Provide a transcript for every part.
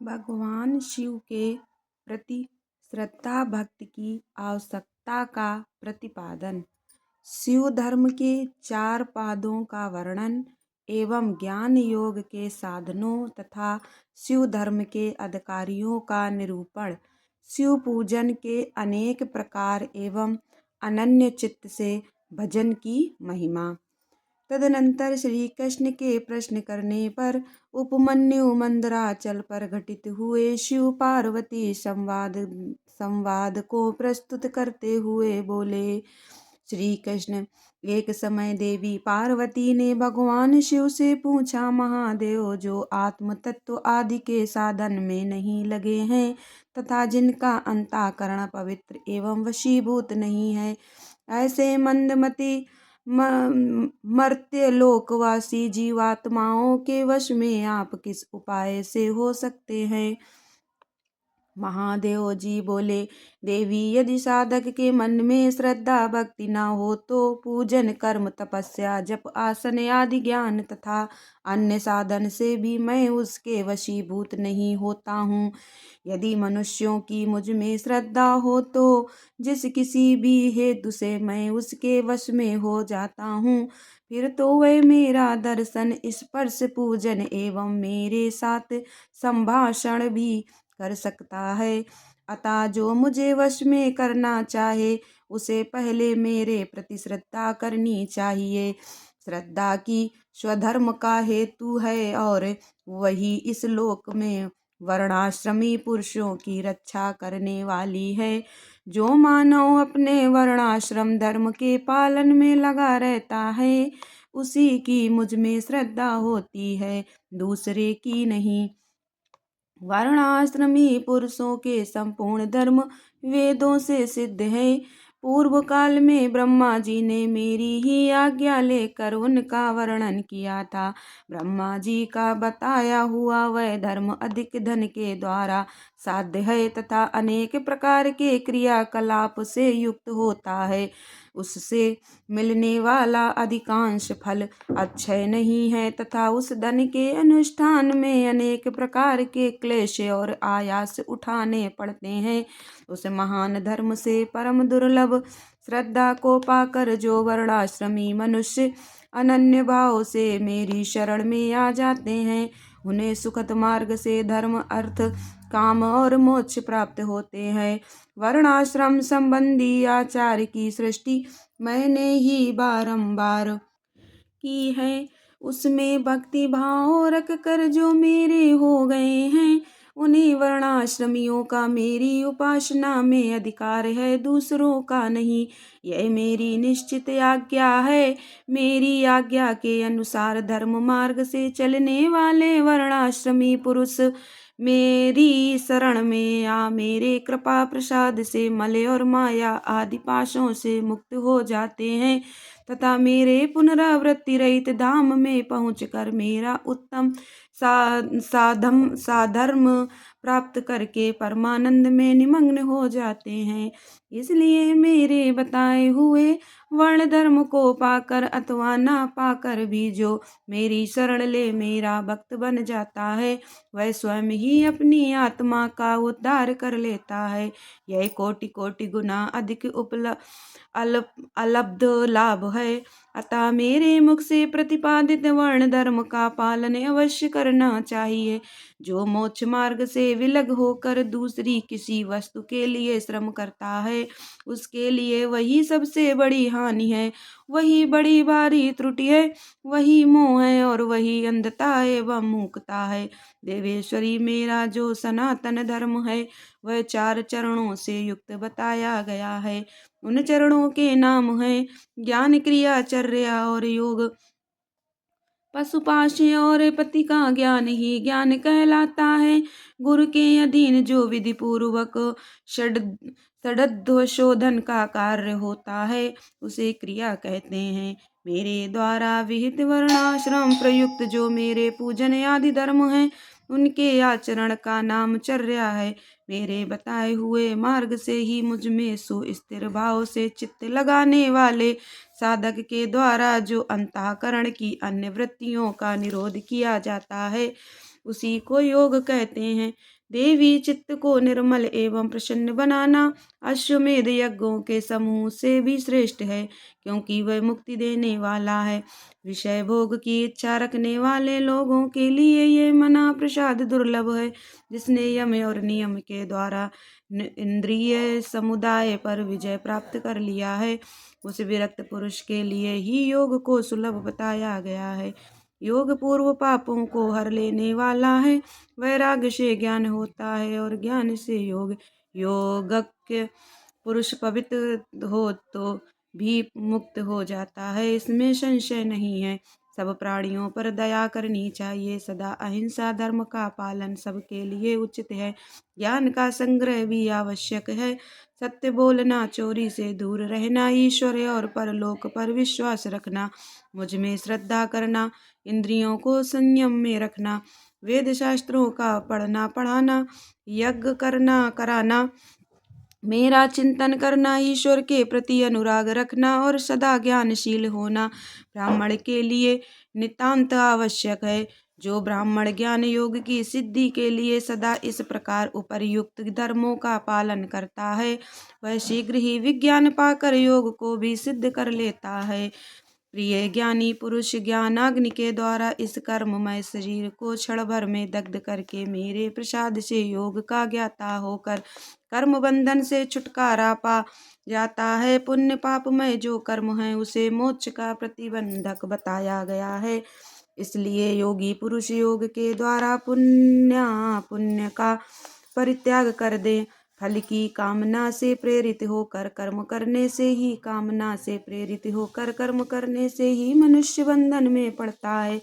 भगवान शिव के प्रति श्रद्धा भक्ति की आवश्यकता का प्रतिपादन। शिव धर्म के 4 पादों का वर्णन एवं ज्ञान योग के साधनों तथा शिव धर्म के अधिकारियों का निरूपण। शिव पूजन के अनेक प्रकार एवं अनन्य चित्त से भजन की महिमा। तदनंतर श्री कृष्ण के प्रश्न करने पर उपमन्यु मंदराचल पर घटित हुए शिव पार्वती संवाद को प्रस्तुत करते हुए बोले। श्री कृष्ण, एक समय देवी पार्वती ने भगवान शिव से पूछा, महादेव, जो आत्म तत्व आदि के साधन में नहीं लगे हैं तथा जिनका अंतःकरण पवित्र एवं वशीभूत नहीं है, ऐसे मंदमती मर्त्य लोकवासी जीवात्माओं के वश में आप किस उपाय से हो सकते हैं। महादेव जी बोले, देवी, यदि साधक के मन में श्रद्धा भक्ति न हो तो पूजन कर्म तपस्या जप आसन आदि ज्ञान तथा अन्य साधन से भी मैं उसके वशीभूत नहीं होता हूँ। यदि मनुष्यों की मुझ में श्रद्धा हो तो जिस किसी भी हेतु से मैं उसके वश में हो जाता हूँ, फिर तो वह मेरा दर्शन, स्पर्श, पूजन एवं मेरे साथ संभाषण भी कर सकता है। अतः जो मुझे वश में करना चाहे उसे पहले मेरे प्रति श्रद्धा करनी चाहिए। श्रद्धा की स्वधर्म का हेतु है और वही इस लोक में वर्णाश्रमी पुरुषों की रक्षा करने वाली है। जो मानव अपने वर्णाश्रम धर्म के पालन में लगा रहता है, उसी की मुझ में श्रद्धा होती है, दूसरे की नहीं। वर्णाश्रमी पुरुषों के संपूर्ण धर्म वेदों से सिद्ध है। पूर्व काल में ब्रह्मा जी ने मेरी ही आज्ञा लेकर उनका वर्णन किया था। ब्रह्मा जी का बताया हुआ वह धर्म अधिक धन के द्वारा साध्य है तथा अनेक प्रकार के क्रियाकलाप से युक्त होता है। उससे मिलने वाला अधिकांश फल अक्षय नहीं है तथा उस धन के अनुष्ठान में अनेक प्रकार के क्लेश और आयास उठाने पड़ते हैं। उस महान धर्म से परम दुर्लभ श्रद्धा को पाकर जो वर्णाश्रमी मनुष्य अनन्य भाव से मेरी शरण में आ जाते हैं, उन्हें सुखद मार्ग से धर्म, अर्थ, काम और मोक्ष प्राप्त होते हैं। वर्णाश्रम संबंधी आचार की सृष्टि मैंने ही बारंबार की है। उसमें भक्ति भाव रख कर जो मेरे हो गए हैं, उन्हीं वर्णाश्रमियों का मेरी उपासना में अधिकार है, दूसरों का नहीं। यह मेरी निश्चित आज्ञा है। मेरी आज्ञा के अनुसार धर्म मार्ग से चलने वाले वर्णाश्रमी पुरुष मेरी शरण में आ मेरे कृपा प्रसाद से मल और माया आदि पाशों से मुक्त हो जाते हैं तथा मेरे पुनरावृत्ति रहित धाम में पहुंचकर मेरा उत्तम साधर्म प्राप्त करके परमानंद में निमग्न हो जाते हैं। इसलिए मेरे बताए हुए वर्ण धर्म को पाकर अथवा ना पाकर भी जो मेरी शरण ले मेरा भक्त बन जाता है, वह स्वयं ही अपनी आत्मा का उद्धार कर लेता है। यह कोटि कोटि गुना अधिक अलब्ध लाभ है। अतः मेरे मुख से प्रतिपादित वर्ण धर्म का पालन अवश्य करना चाहिए। जो मोक्ष मार्ग से विलग होकर दूसरी किसी वस्तु के लिए श्रम करता है, उसके लिए वही सबसे बड़ी हानि है, वही बड़ी भारी त्रुटि है, वही मोह है और वही अंधता एवं मूकता है। देवेश्वरी, मेरा जो सनातन धर्म है वह 4 चरणों से युक्त बताया गया है। उन चरणों के नाम हैं ज्ञान, क्रिया, चर्या और योग। पशुपाशी और पति का ज्ञान ही ज्ञान कहलाता है। गुरु के अधीन जो विधि पूर्वक षड्शोधन का कार्य होता है, उसे क्रिया कहते हैं। मेरे द्वारा विहित वर्णाश्रम प्रयुक्त जो मेरे पूजन आदि धर्म हैं, उनके आचरण का नाम चर्या है। मेरे बताए हुए मार्ग से ही मुझ में सुस्थिर भाव से चित्त लगाने वाले साधक के द्वारा जो अंतःकरण की अन्य वृत्तियों का निरोध किया जाता है, उसी को योग कहते हैं। देवी चित्त को निर्मल एवं प्रसन्न बनाना अश्वमेध यज्ञों के समूह से भी श्रेष्ठ है, क्योंकि वह मुक्ति देने वाला है। विषय भोग की इच्छा रखने वाले लोगों के लिए ये मना प्रसाद दुर्लभ है। जिसने यम और नियम के द्वारा इंद्रिय समुदाय पर विजय प्राप्त कर लिया है, उस विरक्त पुरुष के लिए ही योग को सुलभ बताया गया है। योग पूर्व पापों को हर लेने वाला है। वैराग्य से ज्ञान होता है और ज्ञान से योग। योगज्ञ पुरुष पवित्र हो तो भी मुक्त हो जाता है, इसमें संशय नहीं है। सब प्राणियों पर दया करनी चाहिए। सदा अहिंसा धर्म का पालन सबके लिए उचित है। ज्ञान का संग्रह भी आवश्यक है। सत्य बोलना, चोरी से दूर रहना, ईश्वर और परलोक पर विश्वास रखना, मुझ में श्रद्धा करना, इंद्रियों को संयम में रखना, वेद शास्त्रों का पढ़ना पढ़ाना, यज्ञ करना कराना, मेरा चिंतन करना, ईश्वर के प्रति अनुराग रखना और सदा ज्ञानशील होना ब्राह्मण के लिए नितांत आवश्यक है। जो ब्राह्मण ज्ञान योग की सिद्धि के लिए सदा इस प्रकार उपर्युक्त धर्मों का पालन करता है, वह शीघ्र ही विज्ञान पाकर योग को भी सिद्ध कर लेता है। प्रिय ज्ञानी पुरुष ज्ञानाग्नि के द्वारा इस कर्ममय शरीर को क्षण भर में दग्ध करके मेरे प्रसाद से योग का ज्ञाता होकर कर्म बंधन से छुटकारा पा जाता है। पुण्य पापमय जो कर्म है उसे मोक्ष का प्रतिबंधक बताया गया है। इसलिए योगी पुरुष योग के द्वारा पुण्य का परित्याग कर दे। फल की कामना से प्रेरित होकर कर्म करने से ही कर्म करने से ही मनुष्य बंधन में पड़ता है,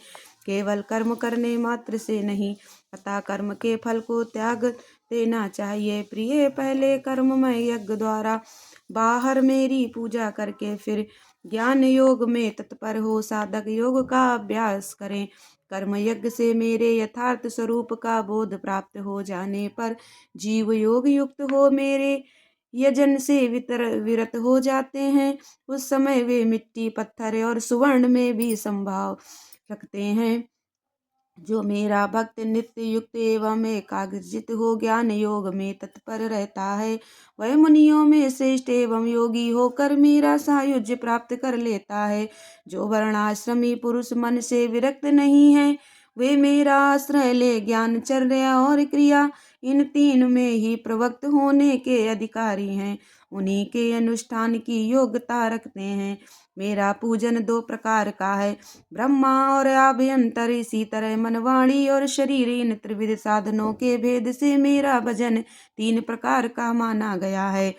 केवल कर्म करने मात्र से नहीं। अतः कर्म के फल को त्याग देना चाहिए। प्रिय, पहले कर्ममय यज्ञ द्वारा बाहर मेरी पूजा करके फिर ज्ञान योग में तत्पर हो साधक योग का अभ्यास करें। कर्म यज्ञ से मेरे यथार्थ स्वरूप का बोध प्राप्त हो जाने पर जीव योग युक्त हो मेरे यजन से विरत हो जाते हैं। उस समय वे मिट्टी, पत्थर और सुवर्ण में भी संभाव रखते हैं। जो मेरा भक्त नित्य युक्त एवं एकाग्रचित हो ज्ञान योग में तत्पर रहता है, वह मुनियों में श्रेष्ठ एवं योगी होकर मेरा सायुज्य प्राप्त कर लेता है। जो वर्णाश्रमी पुरुष मन से विरक्त नहीं है, वे मेरा आश्रय ले ज्ञानचर्या और क्रिया इन तीन में ही प्रवृत्त होने के अधिकारी हैं। उन्हीं के अनुष्ठान की योग्यता रखते हैं। मेरा पूजन दो प्रकार का है, ब्रह्मा और आभ्यंतर। इसी तरह मन, वाणी और शरीर, इन त्रिविध साधनों के भेद से मेरा भजन तीन प्रकार का माना गया है।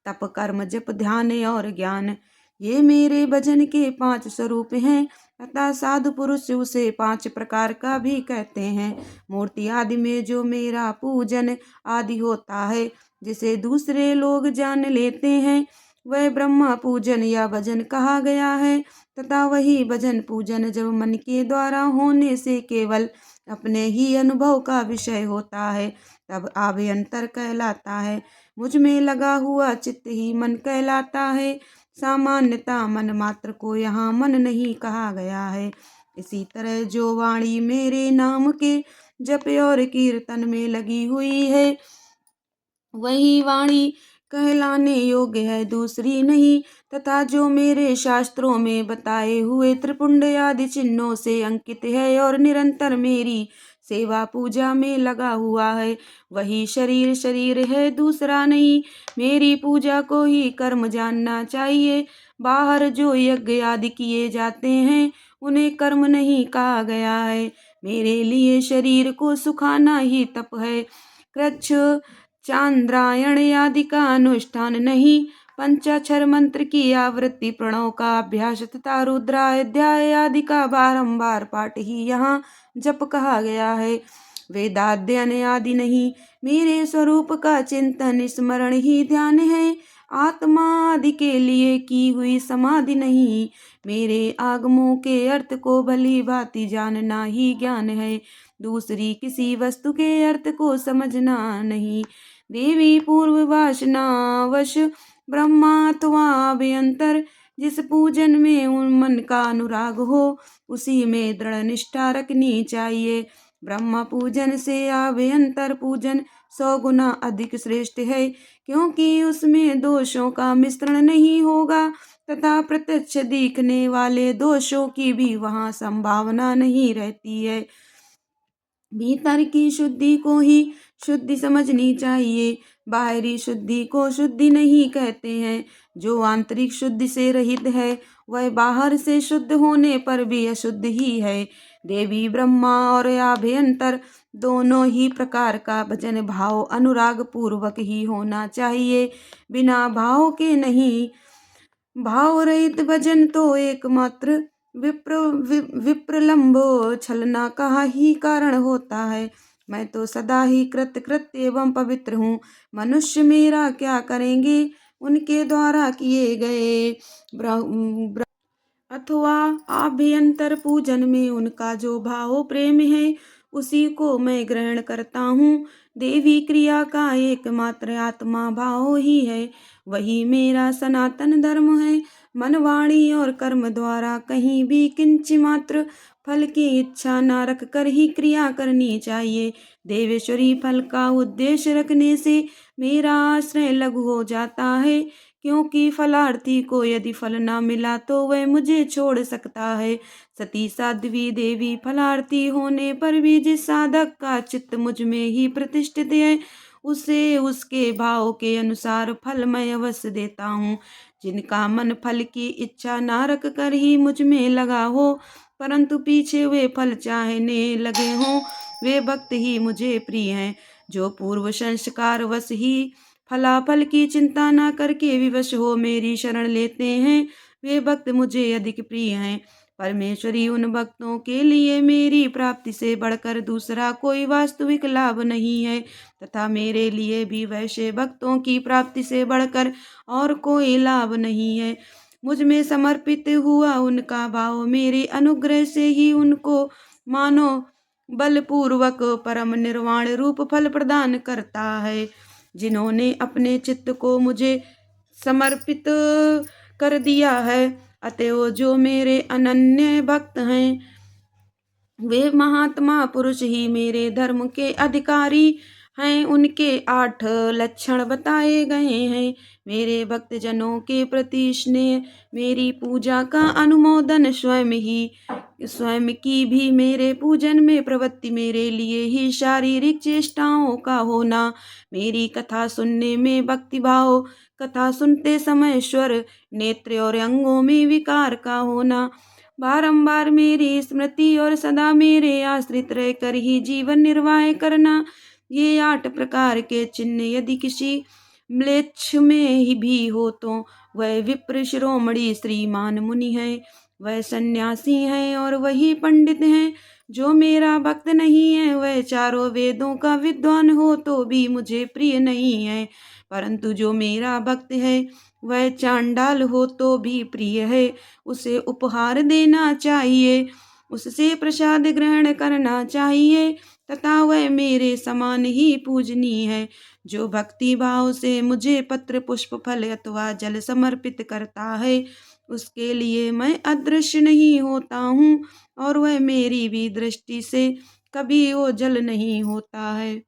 तप, कर्म, जप, ध्यान और ज्ञान, ये मेरे भजन के 5 स्वरूप हैं। अतः साधु पुरुष उसे 5 प्रकार का भी कहते हैं। मूर्ति आदि में जो मेरा पूजन आदि होता है, जिसे दूसरे लोग जान लेते हैं, वह ब्रह्मा पूजन या भजन कहा गया है। तथा वही भजन पूजन जब मन के द्वारा होने से केवल अपने ही अनुभव का विषय होता है, तब आभ्यंतर कहलाता है। मुझ में लगा हुआ चित्त ही मन कहलाता है। सामान्यतः मन मात्र को यहाँ मन नहीं कहा गया है। इसी तरह जो वाणी मेरे नाम के जप और कीर्तन में लगी हुई है, वही वाणी कहलाने योग्य है, दूसरी नहीं। तथा जो मेरे शास्त्रों में बताए हुए त्रिपुंड आदि चिन्हों से अंकित है और निरंतर मेरी सेवा पूजा में लगा हुआ है, वही शरीर है, दूसरा नहीं। मेरी पूजा को ही कर्म जानना चाहिए। बाहर जो यज्ञ आदि किए जाते हैं, उन्हें कर्म नहीं कहा गया है। मेरे लिए शरीर को सुखाना ही तप है। कृच्छ, चांद्रायण आदि का अनुष्ठान नहीं। पंचाक्षर मंत्र की आवृत्ति, प्रणव का अभ्यास तथा रुद्राध्याय आदि का बारंबार पाठ ही यहाँ जप कहा गया है। वेदाध्ययन आदि नहीं। मेरे स्वरूप का चिंतन स्मरण ही ध्यान है। आत्मा आदि के लिए की हुई समाधि नहीं। मेरे आगमों के अर्थ को भली भांति जानना ही ज्ञान है, दूसरी किसी वस्तु के अर्थ को समझना नहीं। देवी पूर्व वासनावश ब्रह्मा अथवा अभ्यंतर जिस पूजन में उन मन का अनुराग हो, उसी में दृढ़ निष्ठा रखनी चाहिए। ब्रह्मा पूजन से अभ्यंतर पूजन 100 गुना अधिक श्रेष्ठ है, क्योंकि उसमें दोषों का मिश्रण नहीं होगा तथा प्रत्यक्ष दिखने वाले दोषों की भी वहाँ संभावना नहीं रहती है। भीतर की शुद्धि को ही शुद्धि समझनी चाहिए, बाहरी शुद्धि को शुद्धि नहीं कहते हैं। जो आंतरिक शुद्धि से रहित है वह बाहर से शुद्ध होने पर भी अशुद्ध ही है। देवी ब्रह्मा और अभ्यंतर दोनों ही प्रकार का भजन भाव अनुराग पूर्वक ही होना चाहिए, बिना भाव के नहीं। भाव रहित भजन तो एकमात्र विप्रलंबो छलना का ही कारण होता है। मैं तो सदा ही कृत्य एवं पवित्र हूँ, मनुष्य मेरा क्या करेंगे उनके द्वारा किए गए अथवा आभ्यंतर पूजन में उनका जो भाव प्रेम है उसी को मैं ग्रहण करता हूँ। देवी क्रिया का एकमात्र आत्मा भाव ही है, वही मेरा सनातन धर्म है। मन वाणी और कर्म द्वारा कहीं भी किंच मात्र फल की इच्छा न रख कर ही क्रिया करनी चाहिए। देवेश्वरी फल का उद्देश्य रखने से मेरा आश्रय लघु हो जाता है, क्योंकि फलार्थी को यदि फल न मिला तो वह मुझे छोड़ सकता है। सती साध्वी देवी फलार्थी होने पर भी जिस साधक का चित्त मुझ में ही प्रतिष्ठित है उसे उसके भाव के अनुसार फल मैं अवश्य देता हूँ। जिनका मन फल की इच्छा न रख कर ही मुझ में लगा हो परंतु पीछे वे फल चाहने लगे हों, वे भक्त ही मुझे प्रिय हैं। जो पूर्व संस्कार वश ही फलाफल की चिंता न करके विवश हो मेरी शरण लेते हैं, वे भक्त मुझे अधिक प्रिय हैं। परमेश्वरी उन भक्तों के लिए मेरी प्राप्ति से बढ़कर दूसरा कोई वास्तविक लाभ नहीं है तथा मेरे लिए भी वैसे भक्तों की प्राप्ति से बढ़कर और कोई लाभ नहीं है। मुझ में समर्पित हुआ उनका भाव मेरे अनुग्रह से ही उनको मानो बलपूर्वक परम निर्वाण रूप फल प्रदान करता है। जिन्होंने अपने चित्त को मुझे समर्पित कर दिया है, अतएव जो मेरे अनन्य भक्त हैं वे महात्मा पुरुष ही मेरे धर्म के अधिकारी हैं। उनके 8 लक्षण बताए गए हैं। मेरे भक्तजनों के प्रति स्नेह, मेरी पूजा का अनुमोदन, स्वयं की भी मेरे पूजन में प्रवृत्ति, मेरे लिए ही शारीरिक चेष्टाओं का होना, मेरी कथा सुनने में भक्ति भाव, कथा सुनते समय स्वर, नेत्र और अंगों में विकार का होना, बारंबार मेरी स्मृति और सदा मेरे आश्रित रहकर ही जीवन निर्वाह करना, ये 8 प्रकार के चिन्ह यदि किसी म्लेच्छ में ही भी हो तो वह विप्र शिरोमणि श्रीमान मुनि है, वह सन्यासी है और वही पंडित हैं। जो मेरा भक्त नहीं है वह चारों वेदों का विद्वान हो तो भी मुझे प्रिय नहीं है, परंतु जो मेरा भक्त है वह चांडाल हो तो भी प्रिय है। उसे उपहार देना चाहिए, उससे प्रसाद ग्रहण करना चाहिए तथा वह मेरे समान ही पूजनीय है। जो भक्ति भाव से मुझे पत्र पुष्प फल अथवा जल समर्पित करता है उसके लिए मैं अदृश्य नहीं होता हूँ और वह मेरी भी दृष्टि से कभी ओझल नहीं होता है।